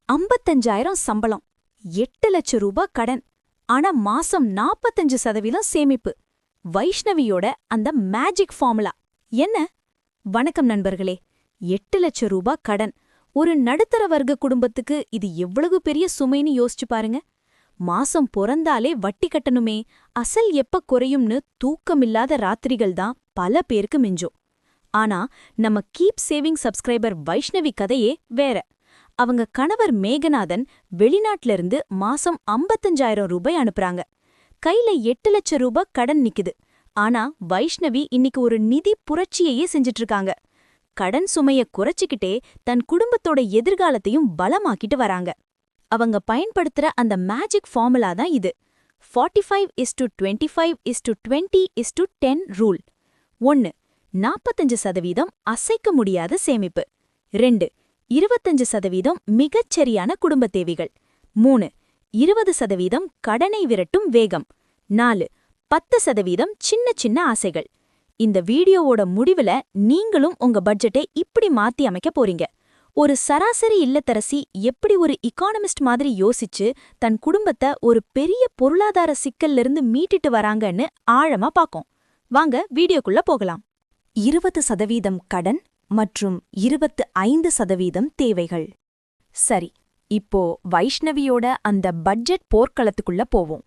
55,000 சம்பளம், 8 லட்சம் ரூபாய் கடன், ஆனா மாசம் 45% சேமிப்பு. வைஷ்ணவியோட அந்த மேஜிக் ஃபார்முலா என்ன? வணக்கம் நண்பர்களே. 8 லட்சம் ரூபாய் கடன், ஒரு நடுத்தர வர்க்க குடும்பத்துக்கு இது எவ்வளவு பெரிய சுமைன்னு யோசிச்சு பாருங்க. மாசம் பொறந்தாலே வட்டி கட்டணுமே, அசல் எப்ப குறையும்னு தூக்கமில்லாத ராத்திரிகள் தான் பல பேருக்கு மிஞ்சும். ஆனா நம்ம கீப் சேவிங் சப்ஸ்கிரைபர் வைஷ்ணவி கதையே வேற. அவங்க கணவர் மேகநாதன் வெளிநாட்டுல இருந்து மாசம் 55,000 ரூபாய் அனுப்புறாங்க. கையில 8 லட்சம் ரூபாய் கடன் நிக்குது. ஆனா வைஷ்ணவி இன்னைக்கு ஒரு நிதி புரட்சியையே செஞ்சிட்டு இருக்காங்க. கடன் சுமைய குறைச்சிக்கிட்டே தன் குடும்பத்தோட எதிர்காலத்தையும் பலமாக்கிட்டு வராங்க. அவங்க பயன்படுத்துற அந்த மேஜிக் ஃபார்முலா தான் இது. 45:25:20:10 ரூல். 1. 45% அசைக்க முடியாத சேமிப்பு. 2. 25% மிகச்சரியான குடும்ப தேவைகள். 3. 20% கடனை விரட்டும் வேகம். 4. 10% சின்ன சின்ன ஆசைகள். இந்த வீடியோவோட முடிவுல நீங்களும் உங்க பட்ஜெட்டை இப்படி மாத்தி அமைக்க போறீங்க. ஒரு சராசரி இல்லத்தரசி எப்படி ஒரு எகானமிஸ்ட் மாதிரி யோசிச்சு தன் குடும்பத்தை ஒரு பெரிய பொருளாதார சிக்கல்ல இருந்து மீட்டிட்டு வராங்கன்னு ஆழமா பாக்கும். வாங்க வீடியோக்குள்ள போகலாம். 20% கடன் மற்றும் 25% தேவைகள். சரி, இப்போ வைஷ்ணவியோட அந்த பட்ஜெட் போர்க்களத்துக்குள்ள போவோம்.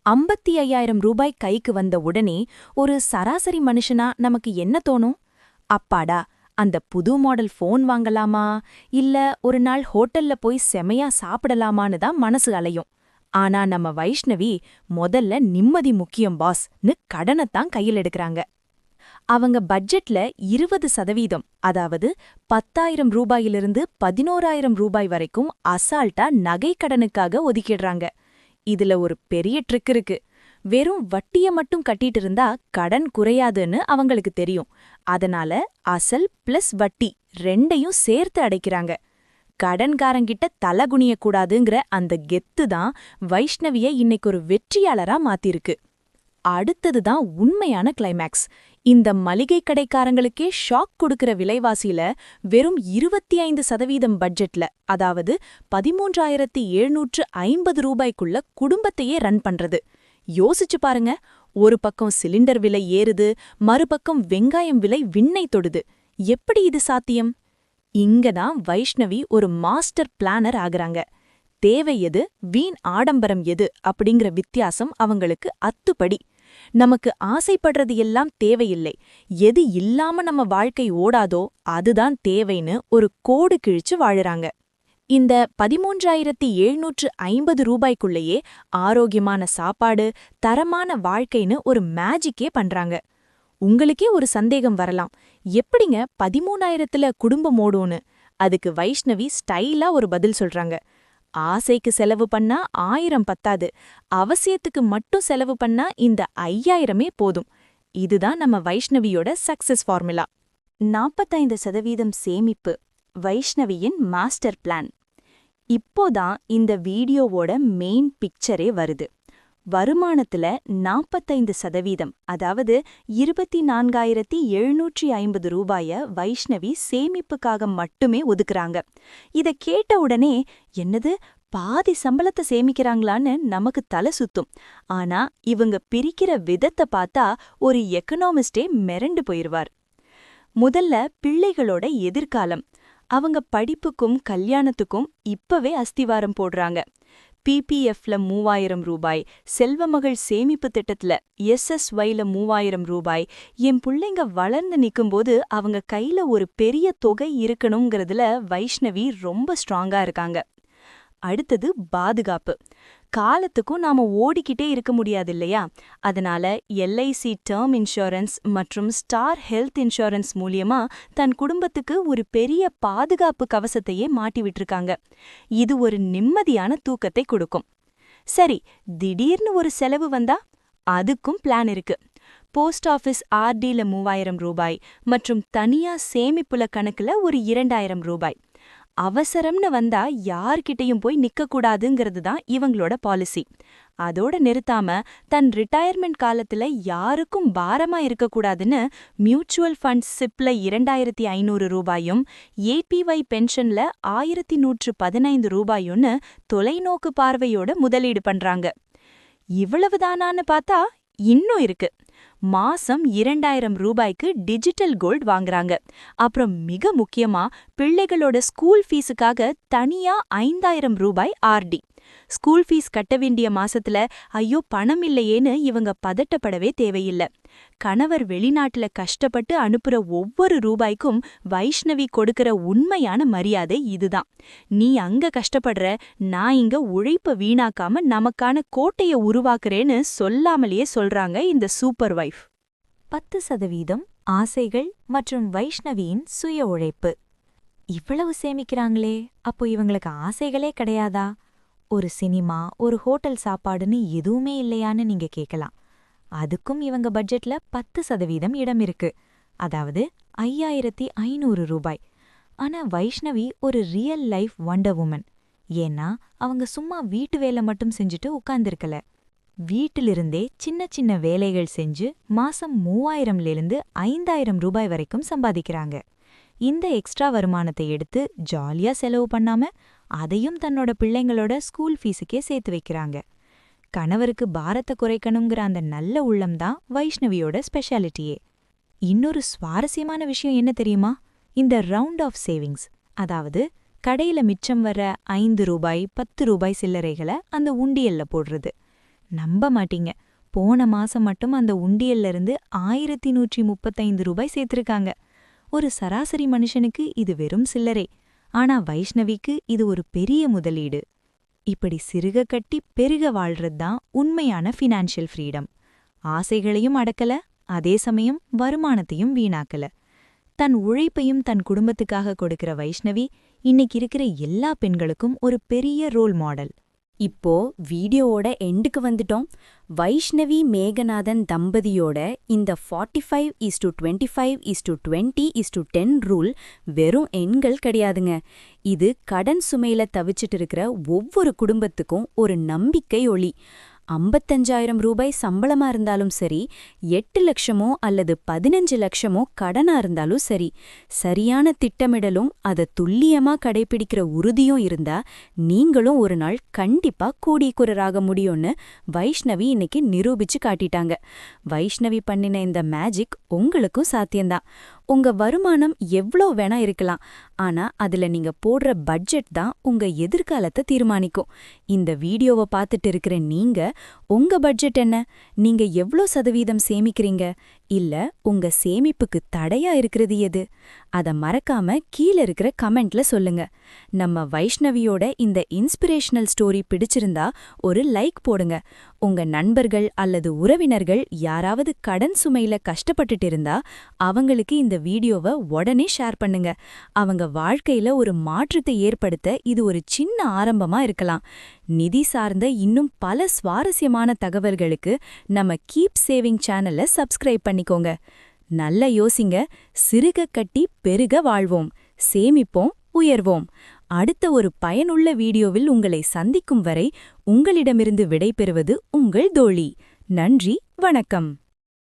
55,000 ரூபாய் கைக்கு வந்த உடனே ஒரு சராசரி மனுஷனா நமக்கு என்ன தோணும்? அப்பாடா, அந்த புது மாடல் ஃபோன் வாங்கலாமா, இல்ல ஒரு நாள் ஹோட்டல்ல போய் செமையா சாப்பிடலாமான்னு தான் மனசு அலையும். ஆனா நம்ம வைஷ்ணவி முதல்ல நிம்மதி முக்கியம் பாஸ்னு கடனைத்தான் கையில் எடுக்கறாங்க. அவங்க பட்ஜெட்ல 20%, அதாவது 10,000 ரூபாயிலிருந்து 11,000 ரூபாய் வரைக்கும் அசால்ட்டா நகை கடனுக்காக ஒதுக்கிடுறாங்க. இதுல ஒரு பெரிய ட்ரிக் இருக்கு. வெறும் வட்டிய மட்டும் கட்டிட்டு இருந்தா கடன் குறையாதுன்னு அவங்களுக்கு தெரியும். அதனால அசல் பிளஸ் வட்டி ரெண்டையும் சேர்த்து அடைக்கிறாங்க. கடன்காரங்கிட்ட தலகுனிய கூடாதுங்கிற அந்த கெத்து தான் வைஷ்ணவிய இன்னைக்கு ஒரு வெற்றியாளரா மாத்திருக்கு. அடுத்ததுதான் உண்மையான கிளைமேக்ஸ். இந்த மளிகை கடைக்காரங்களுக்கே ஷாக் கொடுக்கிற விலைவாசியில வெறும் 25% பட்ஜெட்ல, அதாவது 13,750 ரூபாய்க்குள்ள குடும்பத்தையே ரன் பண்றது. யோசிச்சு பாருங்க. ஒரு பக்கம் சிலிண்டர் விலை ஏறுது, மறுபக்கம் வெங்காயம் விலை விண்ணை தொடுது. எப்படி இது சாத்தியம்? இங்கதான் வைஷ்ணவி ஒரு மாஸ்டர் பிளானர் ஆகுறாங்க. தேவை எது, வீண் ஆடம்பரம் எது அப்படிங்கிற வித்தியாசம் அவங்களுக்கு அத்துப்படி. நமக்கு ஆசைப்படுறது எல்லாம் தேவையில்லை, எது இல்லாம நம்ம வாழ்க்கை ஓடாதோ அதுதான் தேவைன்னு ஒரு கோடு கிழிச்சு வாழுறாங்க. இந்த 13,750 ரூபாய்க்குள்ளேயே ஆரோக்கியமான சாப்பாடு, தரமான வாழ்க்கைன்னு ஒரு மேஜிக்கே பண்றாங்க. உங்களுக்கே ஒரு சந்தேகம் வரலாம், எப்படிங்க 13,000ல குடும்பம் ஓடும்னு? அதுக்கு வைஷ்ணவி ஸ்டைலா ஒரு பதில் சொல்றாங்க. ஆசைக்கு செலவு பண்ணா 1000 பத்தாது, அவசியத்துக்கு மட்டும் செலவு பண்ணா இந்த 5,000 போதும். இதுதான் நம்ம வைஷ்ணவியோட சக்சஸ் ஃபார்முலா. 45% சேமிப்பு, வைஷ்ணவியின் மாஸ்டர் பிளான். இப்போதான் இந்த வீடியோவோட மெயின் பிக்சரே வருது. வருமானத்துல 45%, அதாவது 24,750 ரூபாய வைஷ்ணவி சேமிப்புக்காக மட்டுமே ஒதுக்குறாங்க. இத கேட்ட உடனே என்னது, பாதி சம்பளத்தை சேமிக்கிறாங்களான்னு நமக்கு தலை சுத்தும். ஆனா இவங்க பிரிக்கிற விதத்தை பார்த்தா ஒரு எக்கனாமிஸ்டே மிரண்டு போயிருவார். முதல்ல பிள்ளைகளோட எதிர்காலம். அவங்க படிப்புக்கும் கல்யாணத்துக்கும் இப்பவே அஸ்திவாரம் போடுறாங்க. பிபிஎஃப்ல 3,000 ரூபாய், செல்வமகள் சேமிப்பு திட்டத்துல SSYல 3,000 ரூபாய். என் பிள்ளைங்க வளர்ந்து நிக்கும்போது அவங்க கையில ஒரு பெரிய தொகை இருக்கணுங்கிறதுல வைஷ்ணவி ரொம்ப ஸ்ட்ராங்கா இருக்காங்க. அடுத்தது பாதுகாப்பு. காலத்துக்கும் நாம ஓடிக்கிட்டே இருக்க முடியாது இல்லையா? அதனால LIC டேர்ம் இன்சூரன்ஸ் மற்றும் ஸ்டார் ஹெல்த் இன்சூரன்ஸ் மூலியமா தன் குடும்பத்துக்கு ஒரு பெரிய பாதுகாப்பு கவசத்தையே மாட்டி விட்டுருக்காங்க. இது ஒரு நிம்மதியான தூக்கத்தை கொடுக்கும். சரி, திடீர்னு ஒரு செலவு வந்தா அதுக்கும் பிளான் இருக்கு. போஸ்ட் ஆஃபீஸ் RDல 3,000 ரூபாய் மற்றும் தனியா சேமிப்புல கணக்குல ஒரு 2,000 ரூபாய். அவசரம்னு வந்தா யார்கிட்டயும் போய் நிக்கக்கூடாதுங்கிறது தான் இவங்களோட பாலிசி. அதோட நிறுத்தாம தன் ரிட்டையர்மெண்ட் காலத்துல யாருக்கும் பாரமா இருக்கக்கூடாதுன்னு மியூச்சுவல் ஃபண்ட்ஸ் சிப்ல 2500 ரூபாயும் ஏபிஒய் பென்ஷன்ல 1115 ரூபாயும்னு தொலைநோக்கு பார்வையோட முதலீடு பண்றாங்க. இவ்வளவுதானான்னு பார்த்தா இன்னும் இருக்கு. மாசம் 2000 ரூபாய்க்கு டிஜிட்டல் கோல்ட் வாங்குறாங்க. அப்புறம் மிக முக்கியமா பிள்ளைகளோட ஸ்கூல் ஃபீஸுக்காக தனியா 5000 ரூபாய் ஆர்டி. ஸ்கூல் ஃபீஸ் கட்ட வேண்டிய மாசத்துல ஐயோ பணம் இல்லையேன்னு இவங்க பதட்டப்படவே தேவையில்ல. கணவர் வெளிநாட்டுல கஷ்டப்பட்டு அனுப்புற ஒவ்வொரு ரூபாய்க்கும் வைஷ்ணவி கொடுக்கிற உண்மையான மரியாதை இதுதான். நீ அங்க கஷ்டப்படுற, நான் இங்க உழைப்ப வீணாக்காம நமக்கான கோட்டைய உருவாக்குறேன்னு சொல்லாமலேயே சொல்றாங்க இந்த சூப்பர் வைஃப். 10% ஆசைகள் மற்றும் வைஷ்ணவியின் சுய உழைப்பு. இவ்வளவு சேமிக்கிறாங்களே, அப்போ இவங்களுக்கு ஆசைகளே கிடையாதா? ஒரு சினிமா, ஒரு ஹோட்டல் சாப்பாடுன்னு எதுவுமே இல்லையான்னு நீங்க கேட்கலாம். அதுக்கும் இவங்க பட்ஜெட்ல 10% இடம் இருக்கு. அதாவது 5500 ரூபாய். ஆனா வைஷ்ணவி ஒரு ரியல் லைஃப் வண்டர் வுமன். ஏன்னா அவங்க சும்மா வீட்டு வேலை மட்டும் செஞ்சுட்டு உட்கார்ந்திருக்கல. வீட்டிலிருந்தே சின்ன சின்ன வேலைகள் செஞ்சு மாசம் 3000லிருந்து 5000 ரூபாய் வரைக்கும் சம்பாதிக்கிறாங்க. இந்த எக்ஸ்ட்ரா வருமானத்தை எடுத்து ஜாலியா செலவு பண்ணாம அதையும் தன்னோட பிள்ளைங்களோட ஸ்கூல் ஃபீஸுக்கே சேர்த்து வைக்கிறாங்க. கணவருக்கு பாரத்தை குறைக்கணுங்கிற அந்த நல்ல உள்ளம்தான் வைஷ்ணவியோட ஸ்பெஷாலிட்டியே. இன்னொரு சுவாரஸ்யமான விஷயம் என்ன தெரியுமா? இந்த ரவுண்ட் ஆஃப் சேவிங்ஸ். அதாவது கடையில மிச்சம் வர 5 ரூபாய் 10 ரூபாய் சில்லறைகளை அந்த உண்டியல்ல போடுறது. நம்ப மாட்டீங்க, போன மாசம் மட்டும் அந்த உண்டியல்ல இருந்து 1135 ரூபாய் சேர்த்திருக்காங்க. ஒரு சராசரி மனுஷனுக்கு இது வெறும் சில்லறை. ஆனா வைஷ்ணவிக்கு இது ஒரு பெரிய முதலீடு. இப்படி சிறுக கட்டி பெருக வாழ்றதுதான் உண்மையான ஃபினான்ஷியல் ஃப்ரீடம். ஆசைகளையும் அடக்கல, அதே சமயம் வருமானத்தையும் வீணாக்கல. தன் உழைப்பையும் தன் குடும்பத்துக்காக கொடுக்கிற வைஷ்ணவி இன்னைக்கு இருக்கிற எல்லா பெண்களுக்கும் ஒரு பெரிய ரோல் மாடல். இப்போ வீடியோவோட எண்டுக்கு வந்துட்டோம். வைஷ்ணவி மேகநாதன் தம்பதியோட இந்த 45:25:20:10 ரூல் வெறும் எண்கள் கிடையாதுங்க. இது கடன் சுமையில தவிச்சிட்டு இருக்கிற ஒவ்வொரு குடும்பத்துக்கும் ஒரு நம்பிக்கை ஒளி. 55,000 ரூபாய் சம்பளமா இருந்தாலும் சரி, 8 லட்சமோ அல்லது 15 லட்சமோ கடனா இருந்தாலும் சரி, சரியான திட்டமிடலும் அதை துல்லியமா கடைபிடிக்கிற உறுதியும் இருந்தா நீங்களும் ஒரு நாள் கண்டிப்பா கோடீஸ்வரராக முடியும்னு வைஷ்ணவி இன்னைக்கு நிரூபிச்சு காட்டிட்டாங்க. வைஷ்ணவி பண்ணின இந்த மேஜிக் உங்களுக்கும் சாத்தியம்தான். உங்க வருமானம் எவ்வளோ வேணா இருக்கலாம், ஆனா அதுல நீங்க போடுற பட்ஜெட் தான் உங்க எதிர்காலத்தை தீர்மானிக்கும். இந்த வீடியோவை பார்த்துட்டு இருக்கிற நீங்க உங்க பட்ஜெட் என்ன? நீங்க எவ்வளோ சதவீதம் சேமிக்கிறீங்க? இல்ல உங்க சேமிப்புக்கு தடையா இருக்கிறது எது? அத மறக்காம கீழே இருக்கிற கமெண்ட்ல சொல்லுங்க. நம்ம வைஷ்ணவியோட இந்த இன்ஸ்பிரேஷனல் ஸ்டோரி பிடிச்சிருந்தா ஒரு லைக் போடுங்க. உங்க நண்பர்கள் அல்லது உறவினர்கள் யாராவது கடன் சுமையில கஷ்டப்பட்டுட்டு இருந்தா அவங்களுக்கு இந்த வீடியோவை உடனே ஷேர் பண்ணுங்க. அவங்க வாழ்க்கையில ஒரு மாற்றத்தை ஏற்படுத்த இது ஒரு சின்ன ஆரம்பமா இருக்கலாம். நிதி சார்ந்த இன்னும் பல சுவாரஸ்யமான தகவல்களுக்கு நம்ம கீப் சேவிங் சேனலை சப்ஸ்கிரைப் பண்ணிக்கோங்க. நல்ல யோசிங்க, சிறுக கட்டி பெருக வாழ்வோம், சேமிப்போம், உயர்வோம். அடுத்த ஒரு பயனுள்ள வீடியோவில் உங்களை சந்திக்கும் வரை உங்களிடமிருந்து விடைபெறுவது உங்கள் தோழி. நன்றி, வணக்கம்.